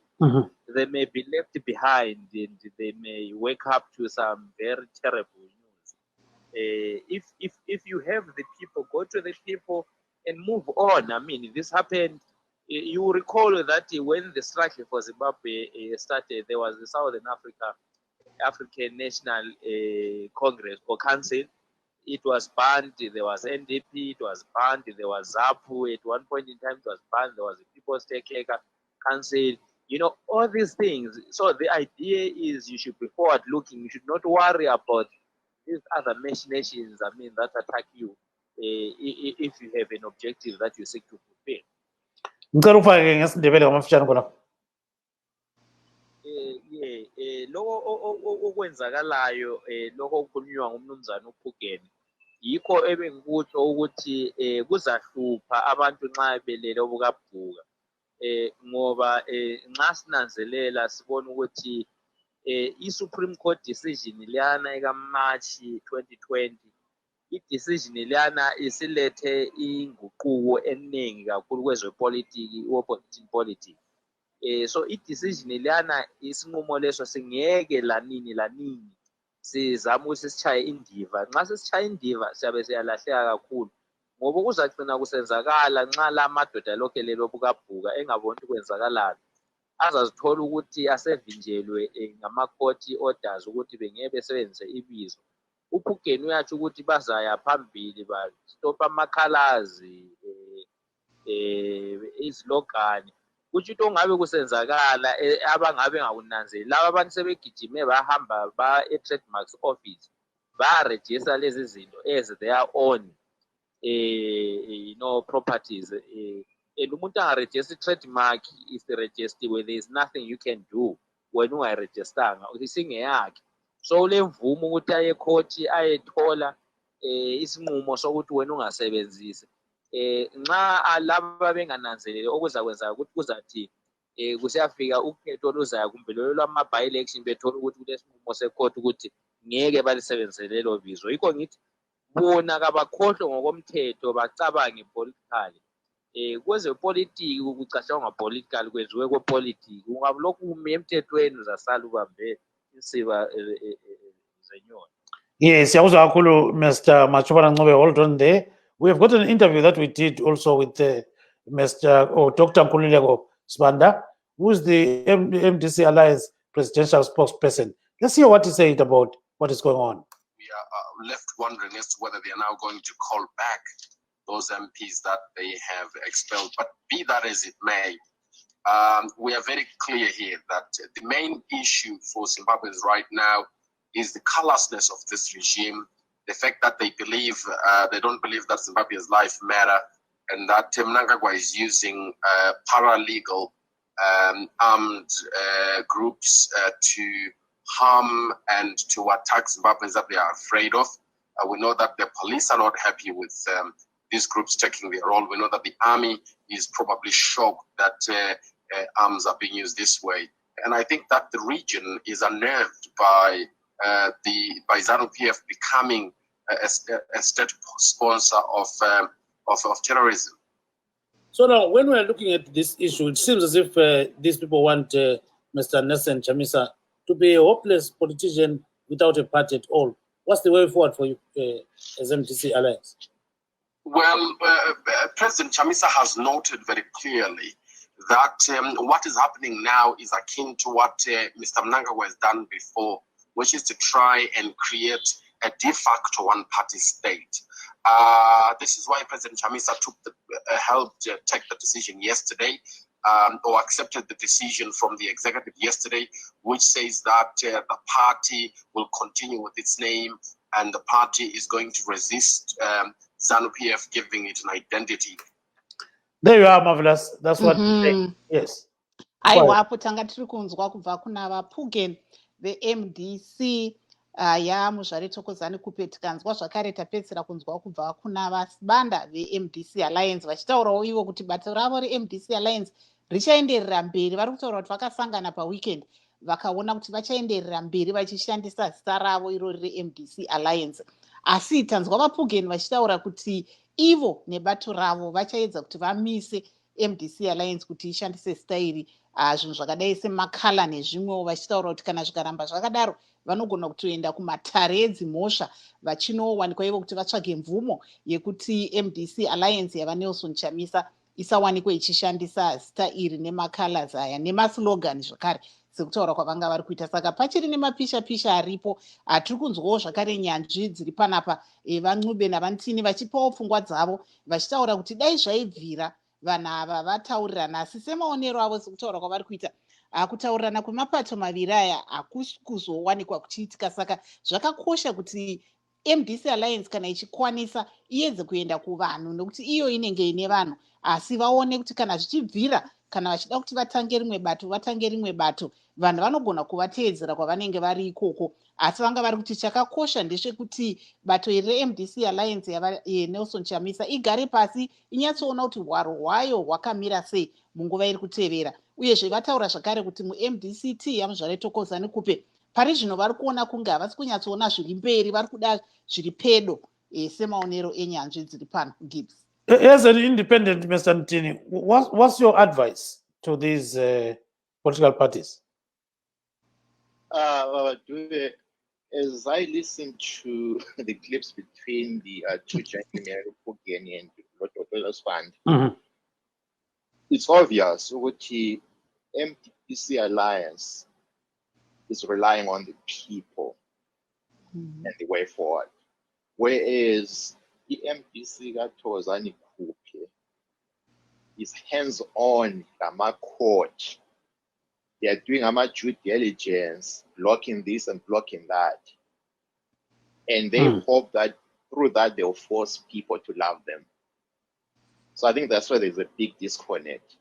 they may be left behind, and they may wake up to some very terrible news. If you have the people, go to the people and move on. This happened. You recall that when the struggle for Zimbabwe started, there was the Southern African National Congress or Council. It was banned. There was NDP. It was banned. There was ZAPU. At one point in time, it was banned. There was the People's Stakeholder Council. All these things. So the idea is you should be forward-looking. You should not worry about these other machinations, that attack you if you have an objective that you seek to fulfill. Ngicela ufake ngesindebele ngamafutshane khona. Lokho okwenzakalayo lokho okukhulunywa ngumnumzana uPhugeni yikho ebengikutsho ukuthi kuzahlupha abantu nxa belele obukabhuka ngoba nxa sinanzelela sibona ukuthi i-Supreme Court decision liyana ekaMarch 2020 i-decision liyana isilethe inguquko eningi kakhulu kwezepolitiki opposition politics. So i-decision liyana isinqumo leso singeke lanini sizama ukuthi sishaye indiva. Nxa sisishaye indiva siyabe siyalahleka kakhulu ngoba kuzagcina kusenzakala nxa la madoda lokhelelo bukabhuka engaboni kwenzakalayo azazithola ukuthi asevinjelwe ngama-court orders ukuthi bengeke besebenzise ibizo. uPhugeni uyatsho ukuthi bazaya phambili bastopha amakhalazi izilogani kuthi into ongabe kusenzakala abangabe ngakunanzeli laba abantu sebegijime bahamba e-trademarks office ba-register lezi zinto as their own properties and umuntu angaregister i-trademark is registered, there is nothing you can do wena ungayirejistanga isingeyakhe. So le mvumo ukuthi aye court ayethola isinqumo sokuthi wena ungasebenzisi nxa laba bengananzeleli okuzakwenza ukuthi kuzathi kusiyafika ukhetho oluzayo kumbe lolo lwama-by election bethola ukuthi kulesinqumo secourt ukuthi ngeke balisebenzise lelo bizo. Yikho ngithi bona kabakhohlwe ngokomthetho bacabange politically. Kwezepolitiki kucatshangwa ngapolitically kwenziwe kwepolitiki ungabilokhu ume emthethweni uzasala ubambe insiba zenyoni. Yes, siyakuzwa kakhulu Mr. Machobana Ncube. Hold on there. We have got an interview that we did also with Dr. Nkululeko Sibanda, who is the MDC Alliance presidential spokesperson. Let's hear what he said about what is going on. We are left wondering as to whether they are now going to call back those MPs that they have expelled. But be that as it may, we are very clear here that the main issue for Zimbabweans right now is the callousness of this regime, the fact that they don't believe that Zimbabwe's life matter, and that Mnangagwa is using paralegal armed groups to harm and to attack Zimbabweans that they are afraid of. We know that the police are not happy with these groups taking their role. We know that the army is probably shocked that arms are being used this way. And I think that the region is unnerved by ZANU-PF becoming a state sponsor of terrorism. So now, when we are looking at this issue, it seems as if these people want Mr. Nelson Chamisa to be a hopeless politician without a party at all. What's the way forward for you as MDC Alliance? Well, President Chamisa has noted very clearly that what is happening now is akin to what Mr. Mnangagwa has done before, which is to try and create a de facto one-party state. This is why President Chamisa helped take the decision yesterday, or accepted the decision from the executive yesterday, which says that the party will continue with its name and the party is going to resist ZANU-PF giving it an identity. There you are, Marvelous. That's what you say. Yes. Aiwapo tanga tiri kunzwa kubva kuna vaPhugeni the MDC yaMuzvare Thokozani Kupe, tikanzwa zvakare tapedzisira kunzwa kubva kuna vaSibanda veMDC Alliance vachitaurawo ivo kuti bato ravo reMDC Alliance richaenderera mberi. Vari kutaura kuti vakasangana paweekend vakaona kuti vachaenderera mberi vachishandisa zita ravo irori reMDC Alliance. Asi tanzwa vaPhugeni vachitaura kuti ivo nebato ravo vachaedza kuti vamise MDC Alliance kuti ishandise zita iri zvinhu zvakadai semakhala nezvimwewo, vachitaura kuti kana zvikaramba zvakadaro vanogona kutoenda kumatare edzimhosva vachinowanikwa ivo kuti vatsvage mvumo yekuti MDC Alliance yava Nelson Chamisa isawanikwa ichishandisa zita iri nemakhalas aya nemaslogani zvakare sekutaura kwavanga vari kuita. Saka pachiri nemapisha-pisha aripo. Tiri kunzwawo zvakare nyanzvi dziri panapa vaNcube navaNtini vachipawo pfungwa dzavo vachitaura kuti dai zvaibvira vanhu ava vataurirana, asi semaonero avo sekutaura kwavari kuita kutaurirana kwemapato maviri aya hakusi kuzowanikwa kuchiitika. Saka zvakakosha kuti MDC Alliance kana ichikwanisa iedze kuenda kuvanhu nokuti iyo inenge ine vanhu asi vaone kuti kana zvichibvira kana vachida kuti vatange rimwe bato vatange rimwe bato vanhu vanogona kuvateedzera kwavanenge vari ikoko asi vanga vari kuti chakakosha ndechekuti bato iri reMDC Alliance yeNelson Chamisa igare pasi inyatsoona kuti hwaro hwayo hwakamira sei munguva iri kutevera uyezve vataura zvakare kuti muMDCT yaMuzvare Thokozani Kupe pari zvino vari kuona kunge havasi kunyatsoona zviri mberi vari kuda zviri pedo semaonero enyanzvi dziri pano. Gibbs, as an independent, Mr. Ntini, what's your advice to these political parties? As I listen to the clips between the two gentlemen, Pugeni and Lotto Fund, it's obvious that the MDC Alliance is relying on the people and the way forward. Whereas the MDC Thokozani Kupe is hands-on court. They are doing due diligence, blocking this and blocking that. And they hope that through that they'll force people to love them. So I think that's why there's a big disconnect.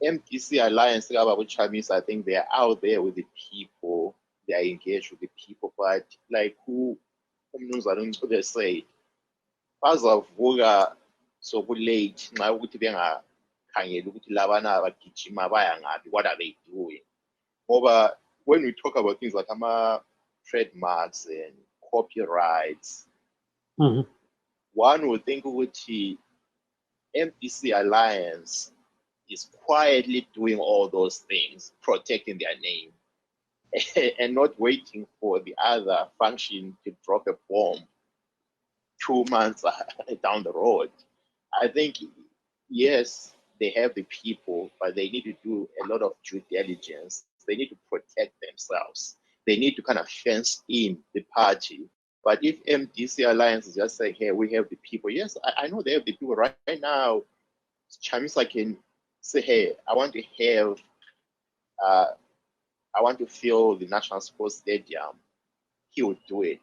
MDC Alliance, I think they are out there with the people, they are engaged with the people, but like who they say, as of Voga, so late, now what are they doing? Over when we talk about things like trademarks and copyrights, one would think the MDC Alliance is quietly doing all those things, protecting their name, and not waiting for the other function to drop a bomb 2 months down the road. I think, yes, they have the people, but they need to do a lot of due diligence. They need to protect themselves. They need to kind of fence in the party. But if MDC Alliance is just saying, hey, we have the people, yes, I know they have the people right now. Chamisa can say, hey, I want to fill the National Sports Stadium. He would do it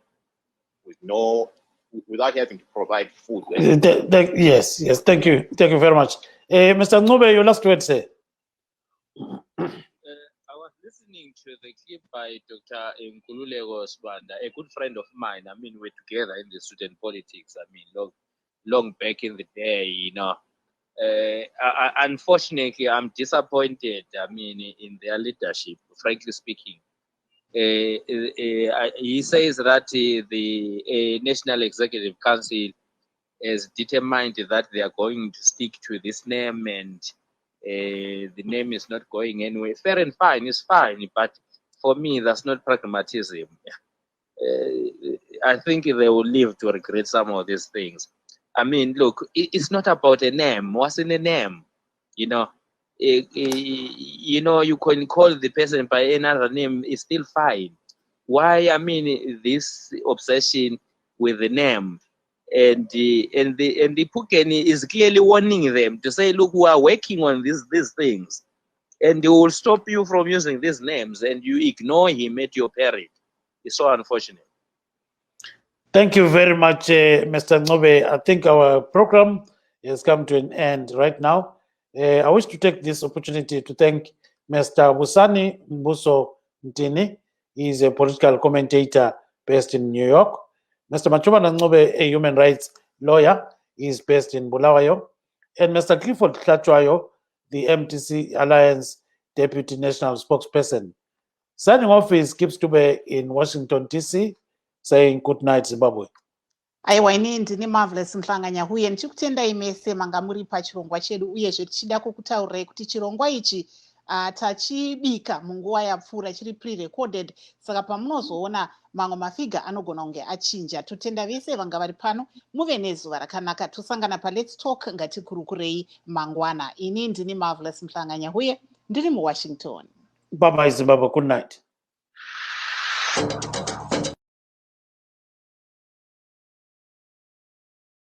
without having to provide food. Yes, thank you very much. Mr. Ngube, your last word, say. I was listening to the clip by Dr. Nkululeko Sibanda, a good friend of mine. I mean, we're together in the student politics. I mean, long back in the day, you know. Unfortunately, I'm disappointed, I mean, in their leadership, frankly speaking. He says that the National Executive Council has determined that they are going to stick to this name and the name is not going anywhere. Fair and fine, it's fine, but for me, that's not pragmatism. I think they will live to regret some of these things. I mean, look, it's not about a name. What's in a name? You know, you can call the person by another name. It's still fine. Why? I mean, this obsession with the name, and the Pugeni is clearly warning them to say, look, we are working on these things, and they will stop you from using these names, and you ignore him at your peril. It's so unfortunate. Thank you very much, Mr. Ngobe. I think our program has come to an end right now. I wish to take this opportunity to thank Mr. Busani Mbuso Ntini. He is a political commentator based in New York. Mr. Machuma Ngobe, a human rights lawyer, is based in Bulawayo. And Mr. Clifford Klatwayo, the MDC Alliance Deputy National Spokesperson. Signing off is Gibbs Tube in Washington, D.C., saying good night, Zimbabwe. aiwa ini ndini Marvelous Mhlanganya uye ndichikutendai mese manga muri pachirongwa chedu uyezve tichida kukutaurirai kuti chirongwa ichi tachibika munguva yapfuura chiri pre-recorded, saka pamunozoona mamwe mafiga anogona kunge achinja. Totenda vese vanga vari pano, muve nezuva rakanaka. Tosangana Let's Talk ngatikurukurei mangwana. Ini ndini Marvelous Mhlanganya uye ndiri muWashington. Bye bye, Zimbabwe. Good night.